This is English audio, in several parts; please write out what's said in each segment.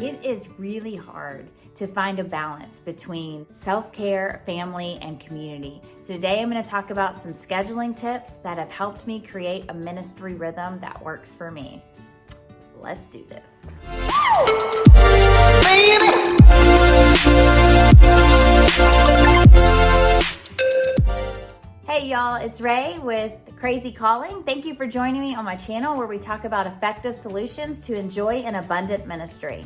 It is really hard to find a balance between self-care, family, and community. So today I'm going to talk about some scheduling tips that have helped me create a ministry rhythm that works for me. Let's do this. Hey y'all, it's Ray with Crazy Calling. Thank you for joining me on my channel where we talk about effective solutions to enjoy an abundant ministry.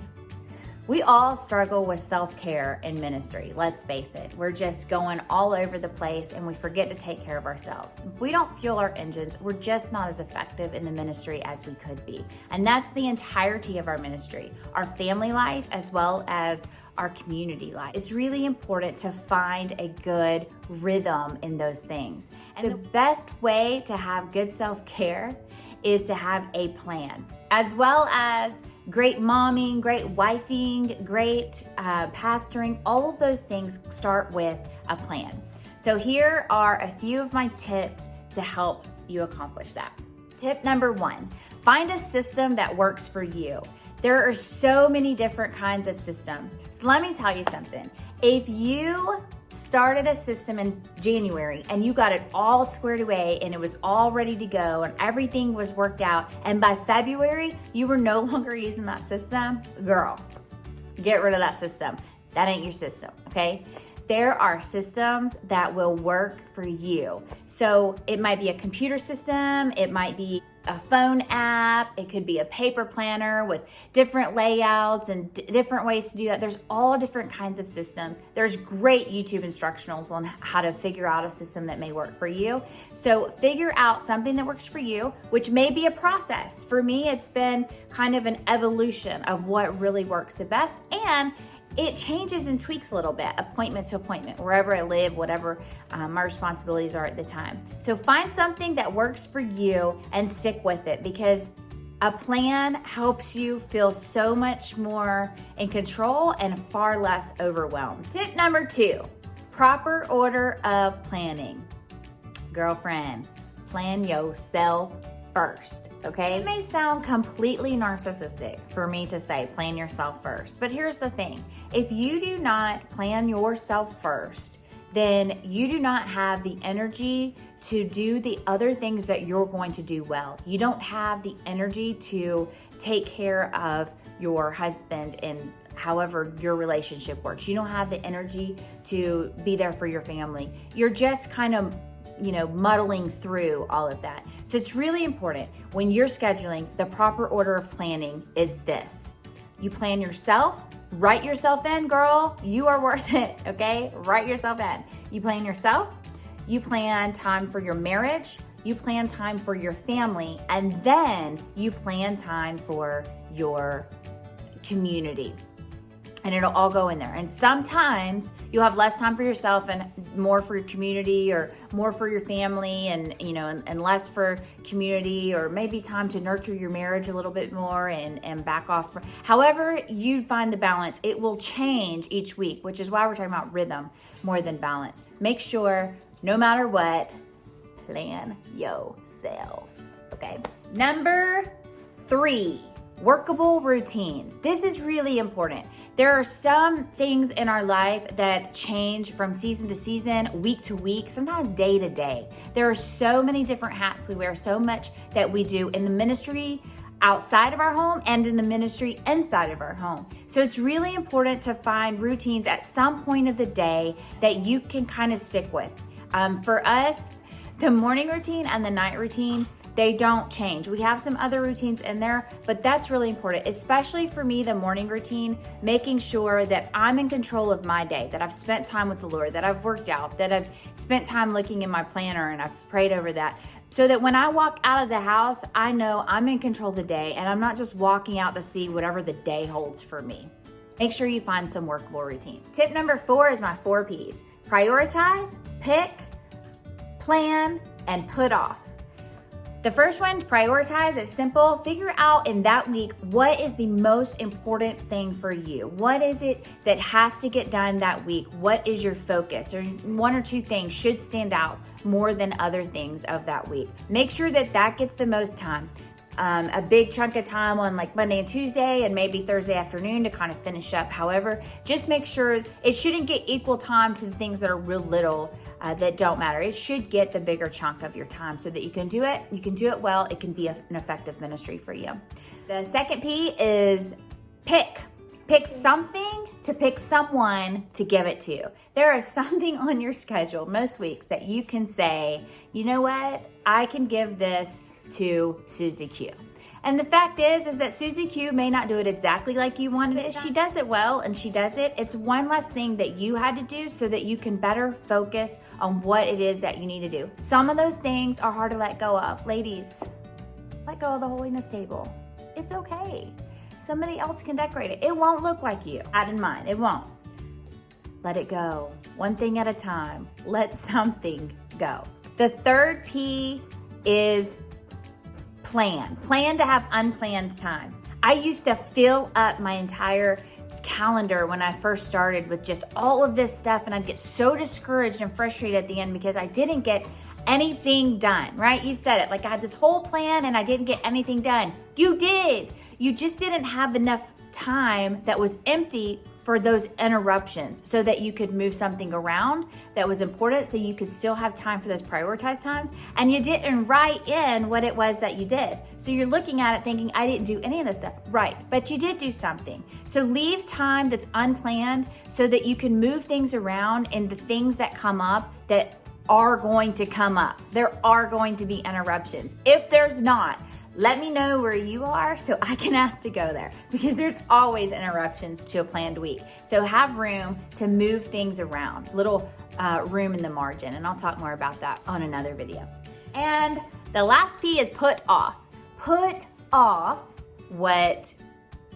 We all struggle with self-care in ministry, let's face it. We're just going all over the place and we forget to take care of ourselves. If we don't fuel our engines, we're just not as effective in the ministry as we could be. And that's the entirety of our ministry, our family life as well as our community life. It's really important to find a good rhythm in those things. And the best way to have good self-care is to have a plan, as well as great momming, great wifing, great pastoring. All of those things start with a plan. So here are a few of my tips to help you accomplish that. Tip number 1, find a system that works for you. There are so many different kinds of systems. So let me tell you something. If you started a system in January and you got it all squared away and it was all ready to go and everything was worked out, and by February you were no longer using that system, girl, get rid of that system. That ain't your system, okay? There are systems that will work for you. So it might be a computer system, it might be a phone app, it could be a paper planner with different layouts and different ways to do that. There's all different kinds of systems. There's great YouTube instructionals on how to figure out a system that may work for you. So figure out something that works for you, which may be a process. For me, it's been kind of an evolution of what really works the best, and it changes and tweaks a little bit, appointment to appointment, wherever I live, whatever my responsibilities are at the time. So find something that works for you and stick with it, because a plan helps you feel so much more in control and far less overwhelmed. Tip number 2, proper order of planning. Girlfriend, plan yourself first, okay? It may sound completely narcissistic for me to say plan yourself first, but here's the thing. If you do not plan yourself first, then you do not have the energy to do the other things that you're going to do well. You don't have the energy to take care of your husband and however your relationship works. You don't have the energy to be there for your family. You're just kind of muddling through all of that. So it's really important when you're scheduling, the proper order of planning is this. You plan yourself, write yourself in, girl, you are worth it, okay? Write yourself in. You plan yourself, you plan time for your marriage, you plan time for your family, and then you plan time for your community. And it'll all go in there. And sometimes you'll have less time for yourself and more for your community, or more for your family and less for community, or maybe time to nurture your marriage a little bit more and back off. However you find the balance, it will change each week, which is why we're talking about rhythm more than balance. Make sure, no matter what, plan yourself, okay? Number 3. Workable routines. This is really important. There are some things in our life that change from season to season, week to week, sometimes day to day. There are so many different hats we wear, so much that we do in the ministry outside of our home and in the ministry inside of our home. So it's really important to find routines at some point of the day that you can kind of stick with. For us, the morning routine and the night routine, they don't change. We have some other routines in there, but that's really important, especially for me, the morning routine, making sure that I'm in control of my day, that I've spent time with the Lord, that I've worked out, that I've spent time looking in my planner and I've prayed over that, so that when I walk out of the house, I know I'm in control of the day and I'm not just walking out to see whatever the day holds for me. Make sure you find some workable routines. Tip number 4 is my 4 Ps. Prioritize, pick, plan, and put off. The first one, prioritize. It's simple. Figure out in that week, what is the most important thing for you? What is it that has to get done that week? What is your focus? Or 1 or 2 things should stand out more than other things of that week. Make sure that that gets the most time. a big chunk of time on like Monday and Tuesday and maybe Thursday afternoon to kind of finish up. However, just make sure it shouldn't get equal time to the things that are real little that don't matter. It should get the bigger chunk of your time so that you can do it. You can do it well. It can be an effective ministry for you. The second P is pick. Pick something to pick someone to give it to. There is something on your schedule most weeks that you can say, you know what? I can give this to Susie Q. And the fact is that Susie Q may not do it exactly like you wanted it. She does it well and she does it. It's one less thing that you had to do so that you can better focus on what it is that you need to do. Some of those things are hard to let go of. Ladies, let go of the holiness table. It's okay. Somebody else can decorate it. It won't look like you. Had in mind, it won't. Let it go. One thing at a time. Let something go. The third P is plan. Plan to have unplanned time. I used to fill up my entire calendar when I first started with just all of this stuff, and I'd get so discouraged and frustrated at the end because I didn't get anything done, right? You said it, like I had this whole plan and I didn't get anything done. You did. You just didn't have enough time that was empty for those interruptions so that you could move something around that was important so you could still have time for those prioritized times. And you didn't write in what it was that you did. So you're looking at it thinking, I didn't do any of this stuff. Right, but you did do something. So leave time that's unplanned so that you can move things around in the things that come up that are going to come up. There are going to be interruptions. If there's not, let me know where you are so I can ask to go there, because there's always interruptions to a planned week. So have room to move things around, little room in the margin, and I'll talk more about that on another video. And the last P is put off. Put off what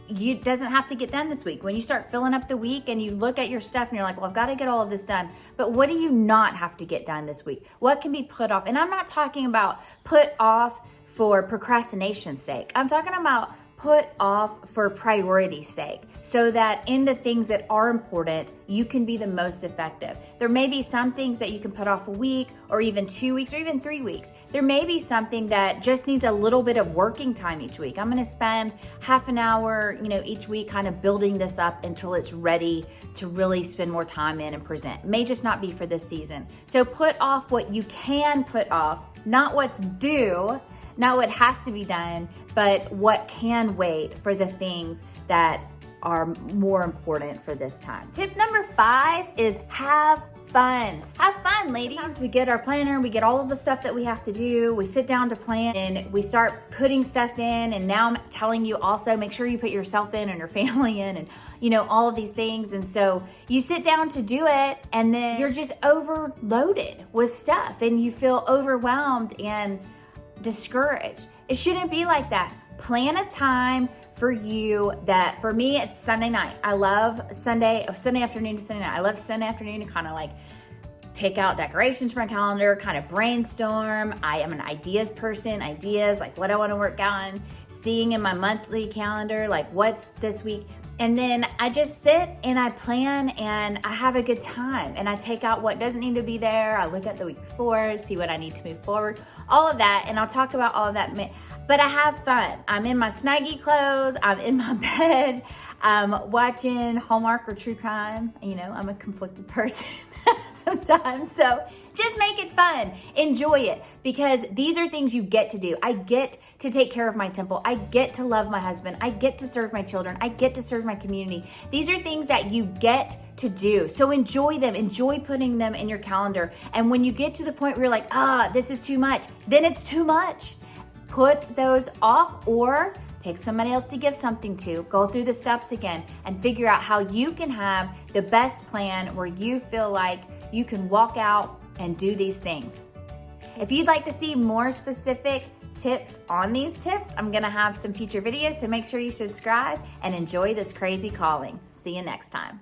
you doesn't have to get done this week. When you start filling up the week and you look at your stuff and you're like, well, I've got to get all of this done. But what do you not have to get done this week? What can be put off? And I'm not talking about put off for procrastination's sake. I'm talking about put off for priority's sake, so that in the things that are important, you can be the most effective. There may be some things that you can put off a week or even 2 weeks or even 3 weeks. There may be something that just needs a little bit of working time each week. I'm gonna spend half an hour, each week kind of building this up until it's ready to really spend more time in and present. It may just not be for this season. So put off what you can put off, not what's due, not what has to be done, but what can wait for the things that are more important for this time. Tip number 5 is have fun. Have fun, ladies. We get our planner, we get all of the stuff that we have to do, we sit down to plan, and we start putting stuff in, and now I'm telling you also, make sure you put yourself in and your family in, and all of these things. And so you sit down to do it, and then you're just overloaded with stuff, and you feel overwhelmed and discouraged. It shouldn't be like that. Plan a time for you that, for me, it's Sunday night. I love Sunday afternoon to Sunday night. I love Sunday afternoon to kind of like pick out decorations for my calendar, kind of brainstorm. I am an ideas person, like what I want to work on, seeing in my monthly calendar, like what's this week. And then I just sit and I plan and I have a good time, and I take out what doesn't need to be there. I look at the week before, see what I need to move forward, all of that. And I'll talk about all of that. But I have fun. I'm in my Snuggie clothes. I'm in my bed. I'm watching Hallmark or true crime. I'm a conflicted person sometimes. So just make it fun. Enjoy it, because these are things you get to do. I get to take care of my temple. I get to love my husband. I get to serve my children. I get to serve my community. These are things that you get to do. So enjoy them. Enjoy putting them in your calendar. And when you get to the point where you're like, this is too much, then it's too much. Put those off, or pick somebody else to give something to. Go through the steps again and figure out how you can have the best plan where you feel like you can walk out and do these things. If you'd like to see more specific tips on these tips, I'm gonna have some future videos, so make sure you subscribe and enjoy this crazy calling. See you next time.